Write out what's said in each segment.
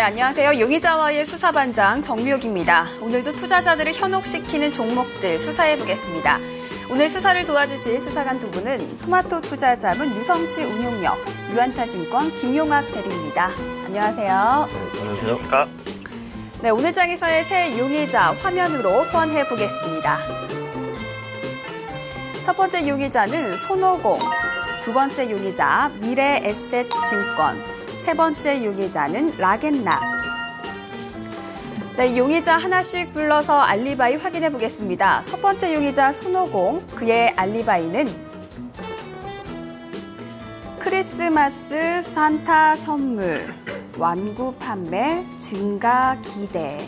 네, 안녕하세요. 용의자와의 수사반장 정미옥입니다. 오늘도 투자자들을 현혹시키는 종목들 수사해보겠습니다. 오늘 수사를 도와주실 수사관 두 분은 토마토 투자자문 유성치 운용력, 유안타증권 김용학 대리입니다. 안녕하세요. 네, 안녕하세요. 네, 오늘 장에서의 새 용의자 화면으로 소환해보겠습니다. 첫 번째 용의자는 손오공, 두 번째 용의자 미래에셋증권, 세 번째 용의자는 라겐락. 네, 용의자 하나씩 불러서 알리바이 확인해 보겠습니다. 첫 번째 용의자 손오공, 그의 알리바이는 크리스마스 산타 선물, 완구 판매, 증가 기대.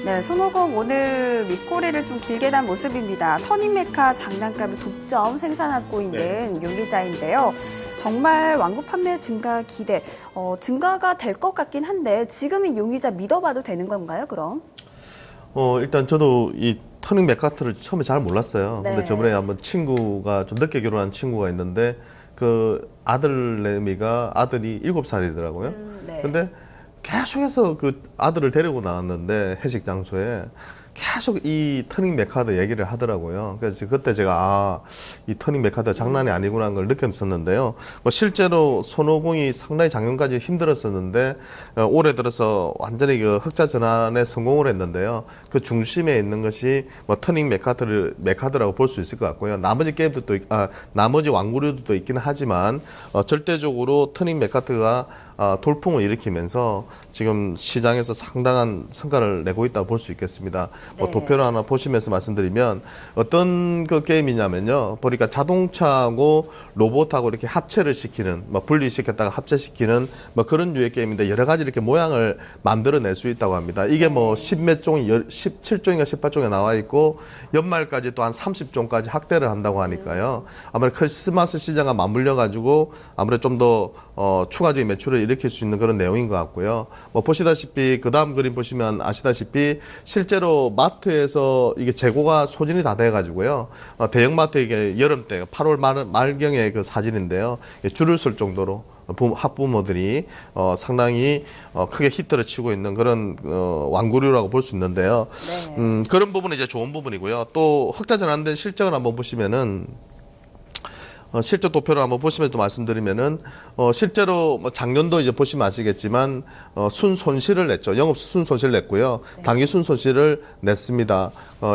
네, 손오공 오늘 윗꼬리를 좀 길게 단 모습입니다. 터닝메카 장난감을 독점 생산하고 있는 용의자인데요. 정말 완구 판매 증가 기대, 증가가 될 것 같긴 한데 지금 이 용의자 믿어봐도 되는 건가요, 그럼? 일단 저도 이 터닝 맥카트를 처음에 잘 몰랐어요. 네. 근데 저번에 한번 친구가 좀 늦게 결혼한 친구가 있는데 그 아들내미가 아들이 7살이더라고요. 네. 근데 계속해서 그 아들을 데리고 나왔는데 회식 장소에 계속 이 터닝 메카드 얘기를 하더라고요. 그래서 그때 제가 이 터닝 메카드가 장난이 아니구나 하는 걸 느꼈었는데요. 뭐 실제로 손오공이 상당히 작년까지 힘들었었는데 올해 들어서 완전히 그 흑자 전환에 성공을 했는데요. 그 중심에 있는 것이 뭐 터닝 메카드라고 볼 수 있을 것 같고요. 나머지 게임들도 나머지 완구류도 있기는 하지만 절대적으로 터닝 메카드가 돌풍을 일으키면서 지금 시장에서 상당한 성과를 내고 있다고 볼 수 있겠습니다. 뭐 네. 도표를 하나 보시면서 말씀드리면 어떤 그 게임이냐면요. 보니까 자동차하고 로봇하고 이렇게 합체를 시키는, 뭐 분리시켰다가 합체시키는 뭐 그런 류의 게임인데 여러 가지 이렇게 모양을 만들어낼 수 있다고 합니다. 이게 뭐 10몇 종이, 17종인가 18종에 나와 있고 연말까지 또 한 30종까지 확대를 한다고 하니까요. 아무래도 크리스마스 시장과 맞물려 가지고 아무래도 좀 더 추가적인 매출을 일으킬 수 있는 그런 내용인 것 같고요. 뭐 보시다시피 그 다음 그림 보시면 아시다시피 실제로 마트에서 이게 재고가 소진이 다 돼가지고요. 대형마트 이게 여름 때 8월 말경의 그 사진인데요. 줄을 쓸 정도로 학부모들이 상당히 크게 히트를 치고 있는 그런 완구류라고 볼 수 있는데요. 네. 그런 부분은 이제 좋은 부분이고요. 또 흑자 전환된 실적을 한번 보시면은. 실적 도표를 한번 보시면 또 말씀드리면은 실제로 뭐 작년도 이제 보시면 아시겠지만 순손실을 냈죠. 영업 순손실을 냈고요. 네. 당기 순손실을 냈습니다.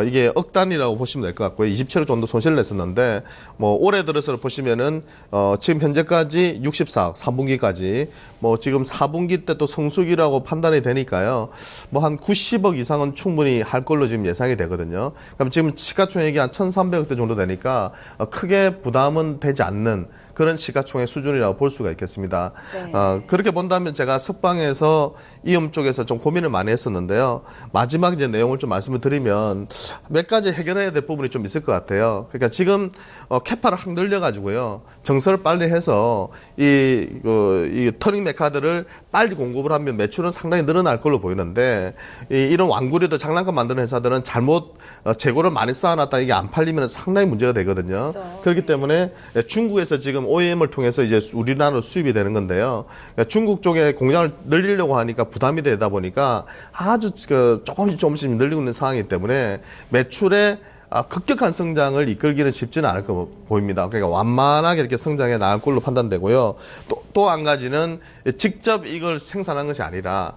이게 억 단위라고 보시면 될 것 같고요. 27억 정도 손실을 냈었는데 뭐 올해 들어서 보시면은 지금 현재까지 64억 3분기까지 뭐 지금 4분기 때 또 성수기라고 판단이 되니까요. 뭐 한 90억 이상은 충분히 할 걸로 지금 예상이 되거든요. 그럼 지금 시가총액이 한 1,300억대 정도 되니까 크게 부담은 되지 않는 그런 시가총액 수준이라고 볼 수가 있겠습니다. 네. 그렇게 본다면 제가 석방에서 이음 쪽에서 좀 고민을 많이 했었는데요. 마지막 이제 내용을 좀 말씀을 드리면 몇 가지 해결해야 될 부분이 좀 있을 것 같아요. 그러니까 지금 캐파를 확 늘려가지고요. 정설을 빨리 해서 이 터닝 메카드를 빨리 공급을 하면 매출은 상당히 늘어날 걸로 보이는데 이런 완구류도 장난감 만드는 회사들은 잘못 재고를 많이 쌓아놨다 이게 안 팔리면 상당히 문제가 되거든요. 그렇죠. 그렇기 때문에 중국에서 지금 OEM을 통해서 이제 우리나라로 수입이 되는 건데요. 그러니까 중국 쪽에 공장을 늘리려고 하니까 부담이 되다 보니까 아주 조금씩 늘리고 있는 상황이기 때문에 매출에 급격한 성장을 이끌기는 쉽지는 않을 거 보입니다. 그러니까 완만하게 이렇게 성장해 나갈 걸로 판단되고요. 또 한 가지는 직접 이걸 생산한 것이 아니라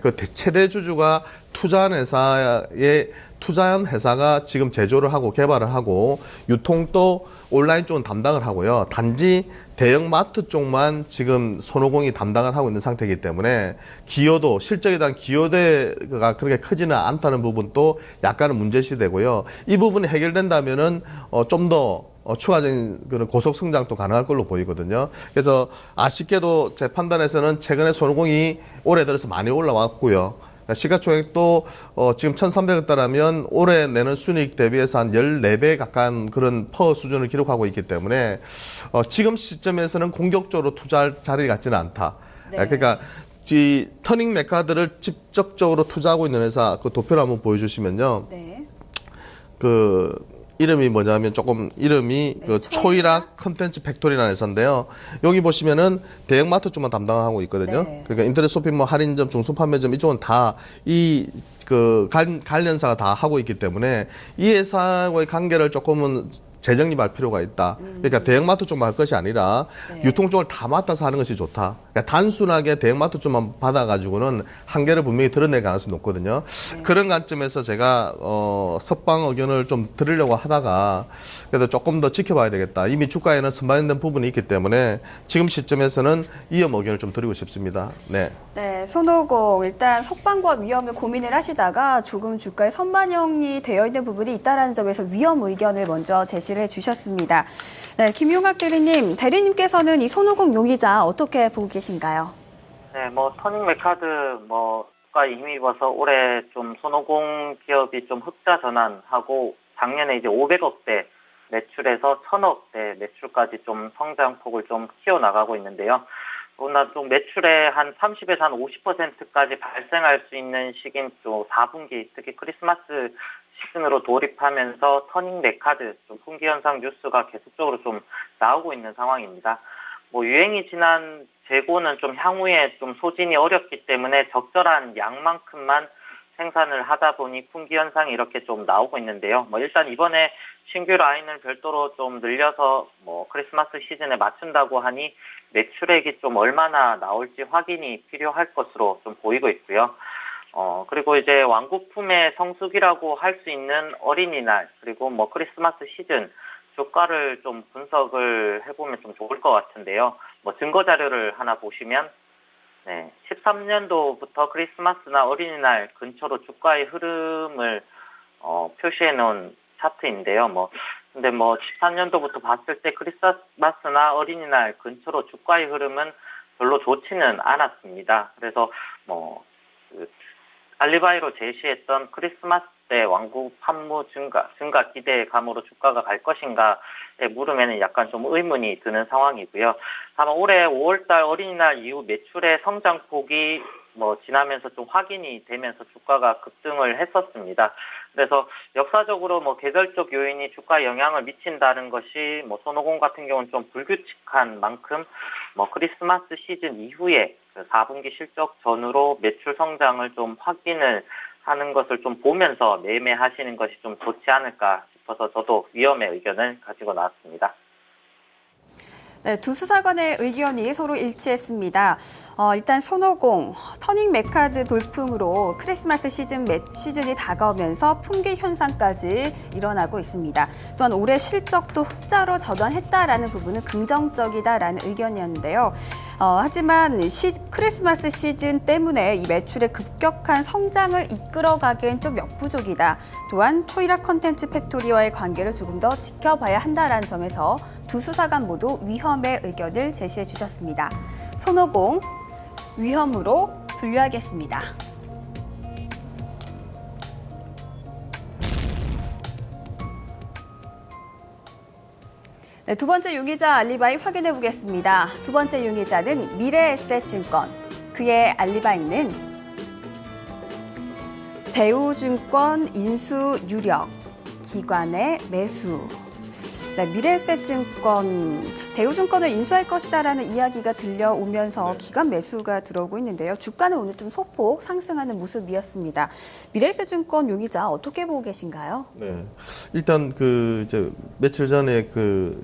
그 최대 주주가 투자한 회사가 지금 제조를 하고 개발을 하고 유통도 온라인 쪽은 담당을 하고요. 단지 대형마트 쪽만 지금 손오공이 담당을 하고 있는 상태이기 때문에 기여도 실적에 대한 기여도가 그렇게 크지는 않다는 부분도 약간은 문제시 되고요. 이 부분이 해결된다면은 좀 더 추가적인 그런 고속 성장도 가능할 걸로 보이거든요. 그래서 아쉽게도 제 판단에서는 최근에 손오공이 올해 들어서 많이 올라왔고요. 시가총액도 지금 1,300억대라면 올해 내는 순이익 대비해서 한 14배 가까운 그런 퍼 수준을 기록하고 있기 때문에 지금 시점에서는 공격적으로 투자할 자리 같지는 않다. 네. 그러니까 이 터닝 메카드를 직접적으로 투자하고 있는 회사 그 도표를 한번 보여주시면요. 네. 이름이 뭐냐면 조금 이름이 그 초이락 컨텐츠 팩토리라는 회사인데요. 여기 보시면은 대형마트 쪽만 담당하고 있거든요. 네. 그러니까 인터넷 쇼핑몰 할인점, 중소판매점 이쪽은 다 이 그 관련사가 다 하고 있기 때문에 이 회사와의 관계를 조금은 재정립할 필요가 있다. 그러니까 대형마트 쪽만 할 것이 아니라 유통 쪽을 다 맡아서 하는 것이 좋다. 그러니까 단순하게 대형마트 쪽만 받아가지고는 한계를 분명히 드러낼 가능성이 높거든요. 그런 관점에서 제가 석방 의견을 좀 드리려고 하다가 그래도 조금 더 지켜봐야 되겠다. 이미 주가에는 선반영된 부분이 있기 때문에 지금 시점에서는 이업 의견을 좀 드리고 싶습니다. 네. 네, 손오공 일단 석방과 위험을 고민을 하시다가 조금 주가에 선반영이 되어 있는 부분이 있다는 점에서 위험 의견을 먼저 제시를 해주셨습니다. 네, 김용학 대리님께서는 이 손오공 용의자 어떻게 보고 계신가요? 네, 터닝 메카드 가 힘입어서 올해 좀 손오공 기업이 좀 흑자 전환하고 작년에 이제 500억대 매출에서 1000억대 매출까지 좀 성장폭을 좀 키워나가고 있는데요. 그러나 좀 매출의 한 30에서 한 50%까지 발생할 수 있는 시기인 또 4분기, 특히 크리스마스 시즌으로 돌입하면서 터닝 메카드, 좀 분기 현상 뉴스가 계속적으로 좀 나오고 있는 상황입니다. 유행이 지난 재고는 좀 향후에 좀 소진이 어렵기 때문에 적절한 양만큼만 생산을 하다 보니 품귀 현상이 이렇게 좀 나오고 있는데요. 일단 이번에 신규 라인을 별도로 좀 늘려서 크리스마스 시즌에 맞춘다고 하니 매출액이 좀 얼마나 나올지 확인이 필요할 것으로 좀 보이고 있고요. 그리고 이제 완구품의 성수기라고 할 수 있는 어린이날, 그리고 크리스마스 시즌 주가를 좀 분석을 해보면 좀 좋을 것 같은데요. 증거 자료를 하나 보시면, 13년도부터 크리스마스나 어린이날 근처로 주가의 흐름을 표시해 놓은 차트인데요. 근데 13년도부터 봤을 때 크리스마스나 어린이날 근처로 주가의 흐름은 별로 좋지는 않았습니다. 그래서 알리바이로 제시했던 크리스마스 때 완구 판무 증가 기대 감으로 주가가 갈 것인가의 물음에는 약간 좀 의문이 드는 상황이고요. 다만 올해 5월달 어린이날 이후 매출의 성장폭이 지나면서 좀 확인이 되면서 주가가 급등을 했었습니다. 그래서 역사적으로 계절적 요인이 주가에 영향을 미친다는 것이 손오공 같은 경우는 좀 불규칙한 만큼 크리스마스 시즌 이후에 4분기 실적 전후로 매출 성장을 좀 확인을 하는 것을 좀 보면서 매매하시는 것이 좀 좋지 않을까 싶어서 저도 위험의 의견을 가지고 나왔습니다. 네, 두 수사관의 의견이 서로 일치했습니다. 일단 손오공, 터닝 메카드 돌풍으로 크리스마스 시즌이 다가오면서 품귀 현상까지 일어나고 있습니다. 또한 올해 실적도 흑자로 전환했다라는 부분은 긍정적이다라는 의견이었는데요. 하지만 크리스마스 시즌 때문에 이 매출의 급격한 성장을 이끌어가기엔 좀 역부족이다. 또한 초이락 컨텐츠 팩토리와의 관계를 조금 더 지켜봐야 한다라는 점에서 두 수사관 모두 위험의 의견을 제시해 주셨습니다. 손오공, 위험으로 분류하겠습니다. 네, 두 번째 용의자 알리바이 확인해 보겠습니다. 두 번째 용의자는 미래에셋증권. 그의 알리바이는 대우증권 인수 유력, 기관의 매수. 네, 미래에셋증권, 대우증권을 인수할 것이다라는 이야기가 들려오면서 기관 매수가 들어오고 있는데요. 주가는 오늘 좀 소폭 상승하는 모습이었습니다. 미래에셋증권 용의자 어떻게 보고 계신가요? 네, 일단 이제 며칠 전에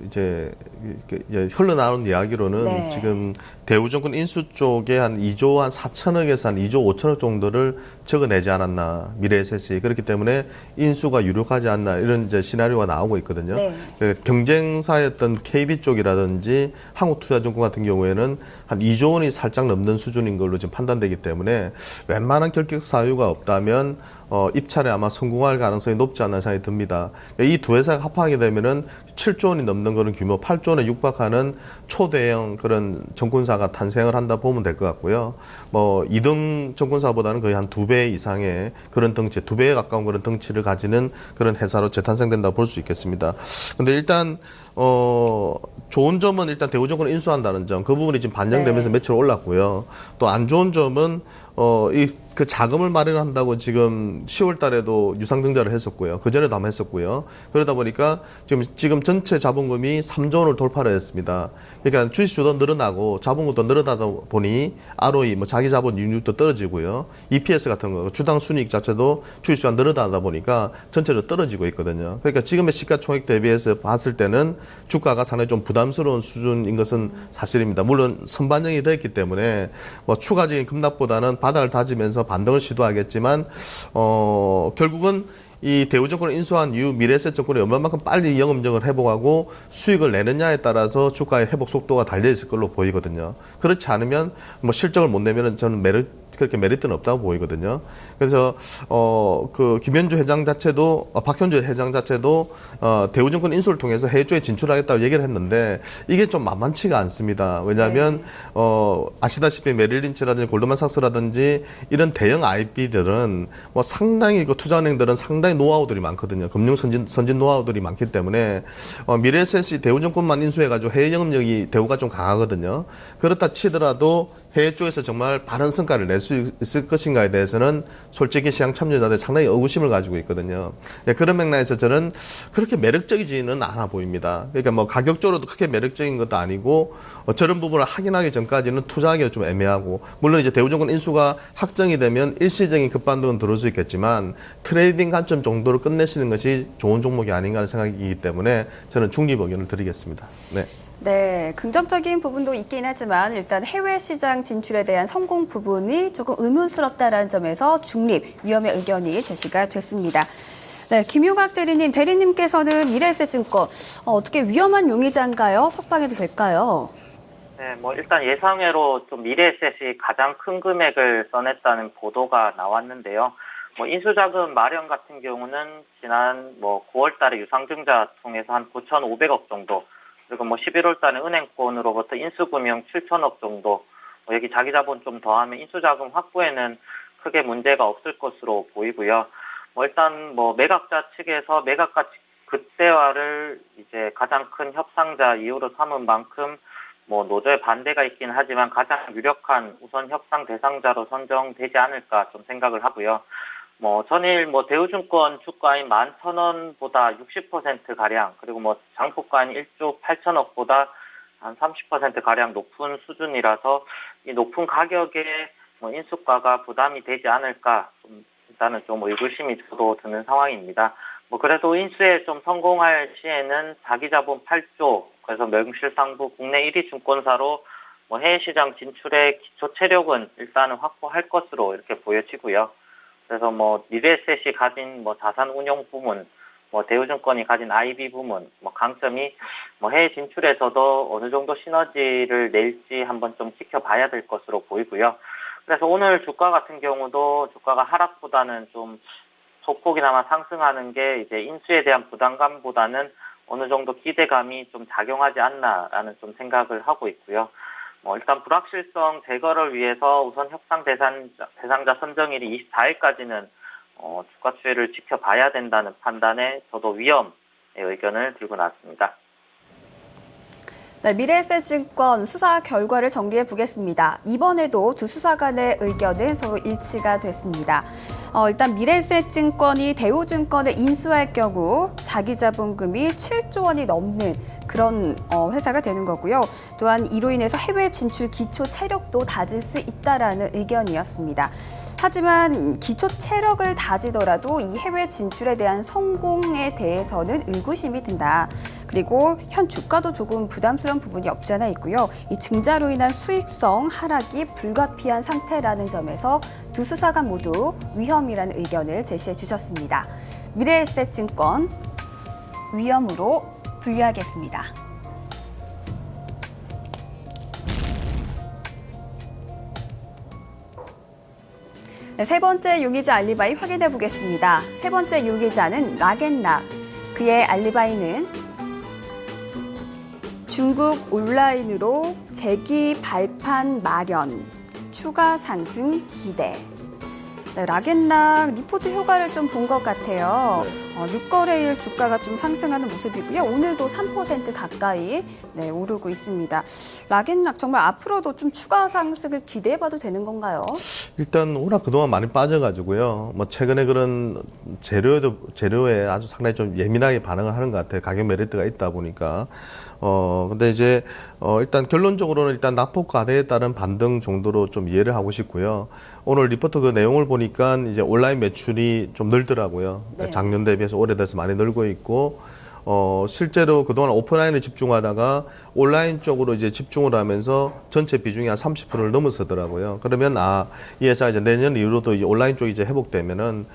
이제 흘러나온 이야기로는 네. 지금 대우증권 인수 쪽에 한 2조 한 4천억에서 한 2조 5천억 정도를 적어내지 않았나, 미래에셋이. 그렇기 때문에 인수가 유력하지 않나, 이런 이제 시나리오가 나오고 있거든요. 네. 경쟁사였던 KB 쪽이라든지 한국투자증권 같은 경우에는 한 2조 원이 살짝 넘는 수준인 걸로 지금 판단되기 때문에 웬만한 결격 사유가 없다면 입찰에 아마 성공할 가능성이 높지 않나 생각이 듭니다. 이 두 회사가 합하게 되면은 7조 원이 넘는 그런 규모, 8조 원에 육박하는 초대형 그런 정권사가 탄생을 한다 보면 될 것 같고요. 2등 정권사보다는 거의 한 2배 이상의 그런 덩치, 2배에 가까운 그런 덩치를 가지는 그런 회사로 재탄생된다 볼 수 있겠습니다. 근데 일단 좋은 점은 일단 대우증권을 인수한다는 점, 그 부분이 지금 반영되면서 네. 매출 올랐고요. 또 안 좋은 점은 이 그 자금을 마련한다고 지금 10월 달에도 유상증자를 했었고요. 그전에도 한번 했었고요. 그러다 보니까 지금 전체 자본금이 3조 원을 돌파를 했습니다. 그러니까 주식수도 늘어나고 자본금도 늘어나다 보니 ROE, 뭐 자기 자본 이익률도 떨어지고요. EPS 같은 거, 주당 순이익 자체도 주식수가 늘어나다 보니까 전체로 떨어지고 있거든요. 그러니까 지금의 시가총액 대비해서 봤을 때는 주가가 상당히 좀 부담스러운 수준인 것은 사실입니다. 물론 선반영이 됐기 때문에 뭐 추가적인 급락보다는 바닥을 다지면서 반등을 시도하겠지만 결국은 이 대우증권을 인수한 이후 미래에셋증권이 얼마만큼 빨리 영업력을 회복하고 수익을 내느냐에 따라서 주가의 회복 속도가 달려 있을 걸로 보이거든요. 그렇지 않으면 뭐 실적을 못 내면은 저는 그렇게 메리트는 없다고 보이거든요. 그래서 그 김현주 회장 자체도 박현주 회장 자체도 대우증권 인수를 통해서 해외 쪽에 진출하겠다고 얘기를 했는데 이게 좀 만만치가 않습니다. 왜냐하면 아시다시피 메릴린치라든지 골드만삭스라든지 이런 대형 IB들은 뭐 상당히 그 투자은행들은 상당히 노하우들이 많거든요. 금융 선진 노하우들이 많기 때문에 미래에셋이 대우증권만 인수해가지고 해외 영업력이 대우가 좀 강하거든요. 그렇다 치더라도 해외 쪽에서 정말 바른 성과를 낼 수 있을 것인가에 대해서는 솔직히 시장 참여자들이 상당히 의구심을 가지고 있거든요. 그런 맥락에서 저는 그렇게 매력적이지는 않아 보입니다. 그러니까 뭐 가격적으로도 크게 매력적인 것도 아니고 저런 부분을 확인하기 전까지는 투자하기가 좀 애매하고 물론 이제 대우증권 인수가 확정이 되면 일시적인 급반등은 들어올 수 있겠지만 트레이딩 관점 정도로 끝내시는 것이 좋은 종목이 아닌가 하는 생각이기 때문에 저는 중립 의견을 드리겠습니다. 네. 네, 긍정적인 부분도 있긴 하지만 일단 해외 시장 진출에 대한 성공 부분이 조금 의문스럽다라는 점에서 중립, 위험의 의견이 제시가 됐습니다. 네, 김용학 대리님께서는 미래에셋증권 어떻게 위험한 용의자인가요? 석방해도 될까요? 네, 뭐 일단 예상외로 좀 미래에셋이 가장 큰 금액을 써냈다는 보도가 나왔는데요. 뭐 인수자금 마련 같은 경우는 지난 뭐 9월달에 유상증자 통해서 한 9,500억 정도. 그리고 뭐 11월 달에 은행권으로부터 인수금융 7천억 정도, 여기 자기자본 좀 더하면 인수자금 확보에는 크게 문제가 없을 것으로 보이고요. 뭐 일단 뭐 매각자 측에서 매각가 극대화를 이제 가장 큰 협상자 이유로 삼은 만큼 뭐 노조의 반대가 있긴 하지만 가장 유력한 우선 협상 대상자로 선정되지 않을까 좀 생각을 하고요. 뭐 전일 뭐 대우증권 주가인 11,000원보다 60% 가량 그리고 뭐 장포가인 1조 8천억보다 한 30% 가량 높은 수준이라서 이 높은 가격에 뭐 인수가가 부담이 되지 않을까 좀 일단은 좀 의구심이 저도 드는 상황입니다. 뭐 그래도 인수에 좀 성공할 시에는 자기자본 8조 그래서 명실상부 국내 1위 증권사로 뭐 해외 시장 진출의 기초 체력은 일단은 확보할 것으로 이렇게 보여지고요. 그래서 뭐 미래에셋이 가진 뭐 자산 운용 부문, 뭐 대우증권이 가진 IB 부문, 뭐 강점이 뭐 해외 진출에서도 어느 정도 시너지를 낼지 한번 좀 지켜봐야 될 것으로 보이고요. 그래서 오늘 주가 같은 경우도 주가가 하락보다는 좀 소폭이나마 상승하는 게 이제 인수에 대한 부담감보다는 어느 정도 기대감이 좀 작용하지 않나라는 좀 생각을 하고 있고요. 뭐 일단 불확실성 제거를 위해서 우선 협상 대상자 선정일이 24일까지는 주가 추이를 지켜봐야 된다는 판단에 저도 위험의 의견을 들고 나왔습니다. 네, 미래에셋증권 수사 결과를 정리해 보겠습니다. 이번에도 두 수사 간의 의견은 서로 일치가 됐습니다. 일단 미래에셋증권이 대우증권을 인수할 경우 자기자본금이 7조 원이 넘는 그런 회사가 되는 거고요. 또한 이로 인해서 해외 진출 기초 체력도 다질 수 있다라는 의견이었습니다. 하지만 기초 체력을 다지더라도 이 해외 진출에 대한 성공에 대해서는 의구심이 든다. 그리고 현 주가도 조금 부담스러운 부분이 없지 않아 있고요. 이 증자로 인한 수익성 하락이 불가피한 상태라는 점에서 두 수사관 모두 위험이라는 의견을 제시해 주셨습니다. 미래에셋증권 위험으로 분류하겠습니다. 네, 세 번째 용의자 알리바이 확인해 보겠습니다. 세 번째 용의자는 락앤락. 그의 알리바이는 중국 온라인으로 재기 발판 마련, 추가 상승 기대. 네, 락앤락 리포트 효과를 좀 본 것 같아요. 6거래일 주가가 좀 상승하는 모습이고요. 오늘도 3% 가까이 오르고 있습니다. 락앤락 정말 앞으로도 좀 추가 상승을 기대해봐도 되는 건가요? 일단 워낙 그동안 많이 빠져가지고요. 뭐 최근에 그런 재료에 아주 상당히 좀 예민하게 반응을 하는 것 같아요. 가격 메리트가 있다 보니까. 근데 이제 일단 결론적으로는 일단 낙폭 과대에 따른 반등 정도로 좀 이해를 하고 싶고요. 오늘 리포트 그 내용을 보니까 이제 온라인 매출이 좀 늘더라고요. 네. 작년 대비해서 올해 들어서 많이 늘고 있고. 실제로 그동안 오프라인에 집중하다가 온라인 쪽으로 이제 집중을 하면서 전체 비중이 한 30%를 넘어서더라고요. 그러면 이 회사가 이제 내년 이후로도 이 온라인 쪽이 이제 회복되면은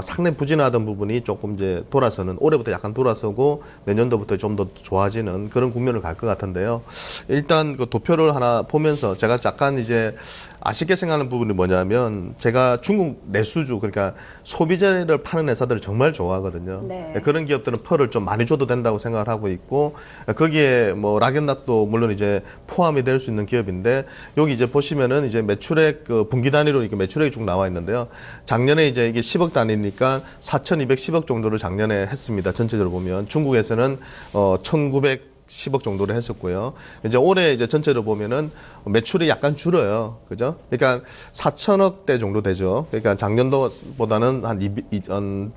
상당히 부진하던 부분이 조금 이제 돌아서는 올해부터 약간 돌아서고 내년도부터 좀 더 좋아지는 그런 국면을 갈 것 같은데요. 일단 그 도표를 하나 보면서 제가 약간 이제 아쉽게 생각하는 부분이 뭐냐면 제가 중국 내수주 그러니까 소비재를 파는 회사들을 정말 좋아하거든요. 네. 그런 기업들은 펄을 좀 많이 줘도 된다고 생각을 하고 있고 거기에 뭐 락앤락도 물론 이제 포함이 될 수 있는 기업인데 여기 이제 보시면은 이제 매출액 그 분기 단위로 이렇게 매출액이 쭉 나와 있는데요. 작년에 이제 이게 10억 단위니까 4,210억 정도를 작년에 했습니다. 전체적으로 보면 중국에서는 1,910억 정도를 했었고요. 이제 올해 이제 전체로 보면은 매출이 약간 줄어요. 그죠? 그러니까 4천억대 정도 되죠. 그러니까 작년도보다는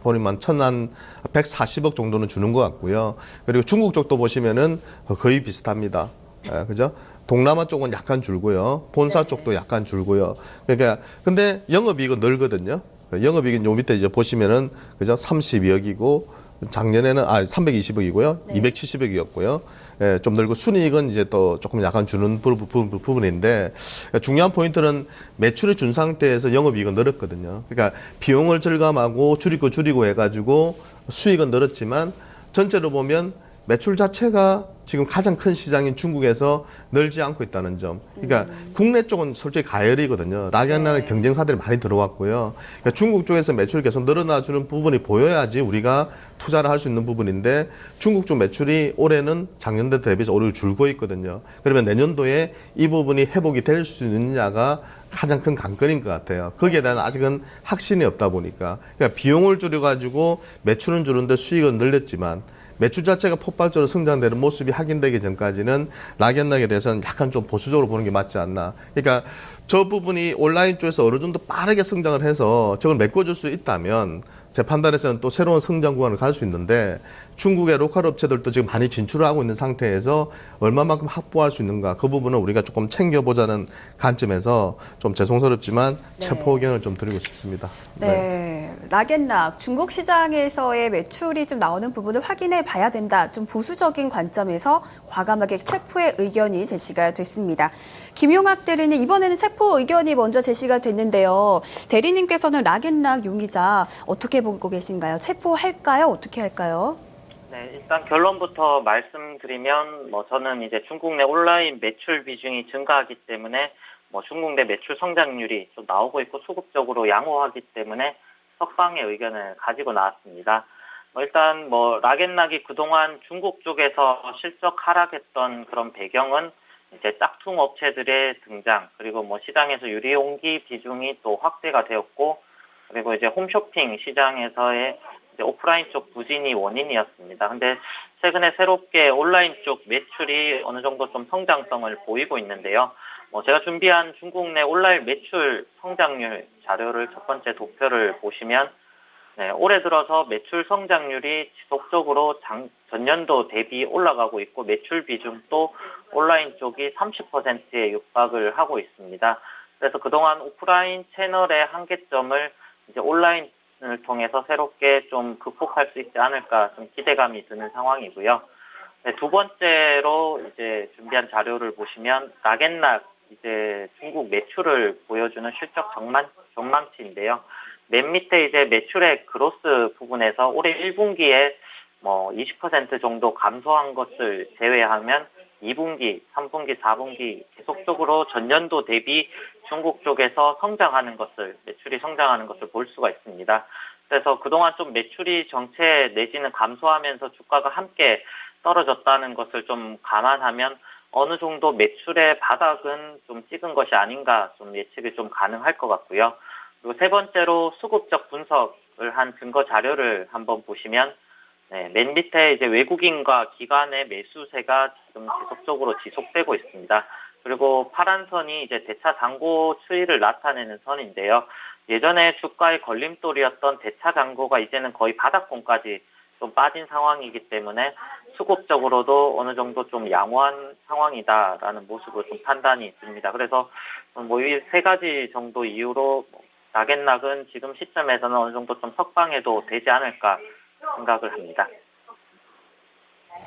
보니만 1,140억 정도는 주는 것 같고요. 그리고 중국 쪽도 보시면은 거의 비슷합니다. 그죠? 동남아 쪽은 약간 줄고요. 본사 쪽도 약간 줄고요. 그러니까 근데 영업이익은 늘거든요. 영업이익은 요 밑에 이제 보시면은 그죠? 32억이고 작년에는 320억이고요. 네. 270억이었고요. 예, 좀 늘고 순이익은 이제 또 조금 약간 주는 부분인데 중요한 포인트는 매출이 준 상태에서 영업이익은 늘었거든요. 그러니까 비용을 절감하고 줄이고 해가지고 수익은 늘었지만 전체로 보면 매출 자체가 지금 가장 큰 시장인 중국에서 늘지 않고 있다는 점. 그러니까 국내 쪽은 솔직히 가열이거든요. 락앤락의 네. 경쟁사들이 많이 들어왔고요. 그러니까 중국 쪽에서 매출이 계속 늘어나주는 부분이 보여야지 우리가 투자를 할 수 있는 부분인데 중국 쪽 매출이 올해는 작년도 대비해서 오히려 줄고 있거든요. 그러면 내년도에 이 부분이 회복이 될 수 있느냐가 가장 큰 관건인 것 같아요. 거기에 대한 아직은 확신이 없다 보니까. 그러니까 비용을 줄여가지고 매출은 줄는데 수익은 늘렸지만 매출 자체가 폭발적으로 성장되는 모습이 확인되기 전까지는 락앤락에 대해서는 약간 좀 보수적으로 보는 게 맞지 않나. 그러니까 저 부분이 온라인 쪽에서 어느 정도 빠르게 성장을 해서 저걸 메꿔줄 수 있다면 제 판단에서는 또 새로운 성장 구간을 갈 수 있는데 중국의 로컬 업체들도 지금 많이 진출을 하고 있는 상태에서 얼마만큼 확보할 수 있는가 그 부분은 우리가 조금 챙겨보자는 관점에서 좀 죄송스럽지만 체포 의견을 좀 드리고 싶습니다. 네, 락앤락 중국 시장에서의 매출이 좀 나오는 부분을 확인해 봐야 된다. 좀 보수적인 관점에서 과감하게 체포의 의견이 제시가 됐습니다. 김용학 대리님 이번에는 체포 의견이 먼저 제시가 됐는데요. 대리님께서는 락앤락 용의자 어떻게 보고 계신가요? 체포할까요? 어떻게 할까요? 네, 일단 결론부터 말씀드리면 저는 이제 중국 내 온라인 매출 비중이 증가하기 때문에 중국 내 매출 성장률이 좀 나오고 있고 수급적으로 양호하기 때문에 석방의 의견을 가지고 나왔습니다. 일단 락앤락이 그동안 중국 쪽에서 실적 하락했던 그런 배경은 이제 짝퉁 업체들의 등장 그리고 시장에서 유리용기 비중이 또 확대가 되었고 그리고 이제 홈쇼핑 시장에서의 이제 오프라인 쪽 부진이 원인이었습니다. 근데 최근에 새롭게 온라인 쪽 매출이 어느 정도 좀 성장성을 보이고 있는데요. 제가 준비한 중국 내 온라인 매출 성장률 자료를 첫 번째 도표를 보시면 올해 들어서 매출 성장률이 지속적으로 전년도 대비 올라가고 있고 매출 비중도 온라인 쪽이 30%에 육박을 하고 있습니다. 그래서 그동안 오프라인 채널의 한계점을 이제 온라인을 통해서 새롭게 좀 극복할 수 있지 않을까 좀 기대감이 드는 상황이고요. 두 번째로 이제 준비한 자료를 보시면 락앤락 이제 중국 매출을 보여주는 실적 전망치인데요. 맨 밑에 이제 매출의 그로스 부분에서 올해 1분기에 20% 정도 감소한 것을 제외하면 2분기, 3분기, 4분기 계속적으로 전년도 대비 중국 쪽에서 매출이 성장하는 것을 볼 수가 있습니다. 그래서 그동안 좀 매출이 정체 내지는 감소하면서 주가가 함께 떨어졌다는 것을 좀 감안하면 어느 정도 매출의 바닥은 좀 찍은 것이 아닌가 좀 예측이 좀 가능할 것 같고요. 그리고 세 번째로 수급적 분석 한 증거 자료를 한번 보시면 네, 맨 밑에 이제 외국인과 기관의 매수세가 지금 지속적으로 지속되고 있습니다. 그리고 파란 선이 이제 대차 잔고 추이를 나타내는 선인데요. 예전에 주가의 걸림돌이었던 대차 잔고가 이제는 거의 바닥권까지 좀 빠진 상황이기 때문에 수급적으로도 어느 정도 좀 양호한 상황이다라는 모습으로 좀 판단이 듭니다. 그래서 뭐 이 세 가지 정도 이유로 낙엔낙은 지금 시점에서는 어느 정도 좀 석방해도 되지 않을까 생각을 합니다.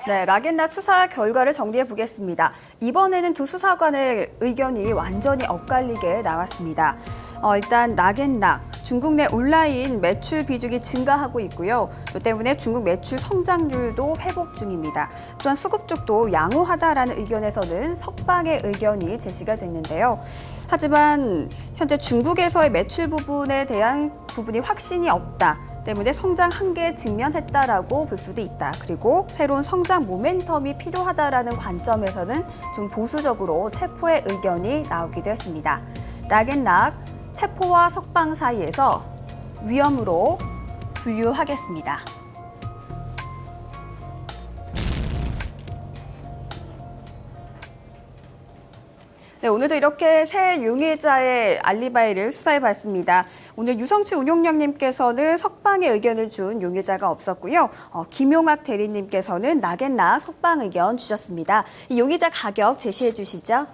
네, 락앤락 수사 결과를 정리해 보겠습니다. 이번에는 두 수사관의 의견이 완전히 엇갈리게 나왔습니다. 일단 락앤락, 중국 내 온라인 매출 비중이 증가하고 있고요. 또 때문에 중국 매출 성장률도 회복 중입니다. 또한 수급 쪽도 양호하다라는 의견에서는 석방의 의견이 제시가 됐는데요. 하지만 현재 중국에서의 매출 부분에 대한 부분이 확신이 없다 때문에 성장 한계에 직면했다라고 볼 수도 있다. 그리고 새로운 성장 모멘텀이 필요하다라는 관점에서는 좀 보수적으로 체포의 의견이 나오기도 했습니다. 락앤락, 체포와 석방 사이에서 위험으로 분류하겠습니다. 네, 오늘도 이렇게 새 용의자의 알리바이를 수사해봤습니다. 오늘 유성치 운용령님께서는 석방의 의견을 준 용의자가 없었고요. 김용학 대리님께서는 락앤락 석방 의견 주셨습니다. 이 용의자 가격 제시해 주시죠.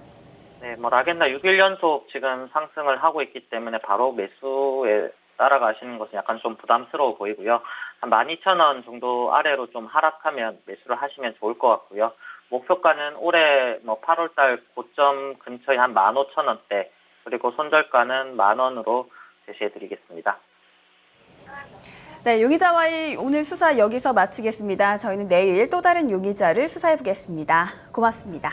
네, 뭐 락앤락 6일 연속 지금 상승을 하고 있기 때문에 바로 매수에 따라가시는 것은 약간 좀 부담스러워 보이고요. 한 12,000원 정도 아래로 좀 하락하면 매수를 하시면 좋을 것 같고요. 목표가는 올해 뭐 8월달 고점 근처에 한 15,000원대, 그리고 손절가는 10,000원으로 제시해드리겠습니다. 네, 용의자와의 오늘 수사 여기서 마치겠습니다. 저희는 내일 또 다른 용의자를 수사해보겠습니다. 고맙습니다.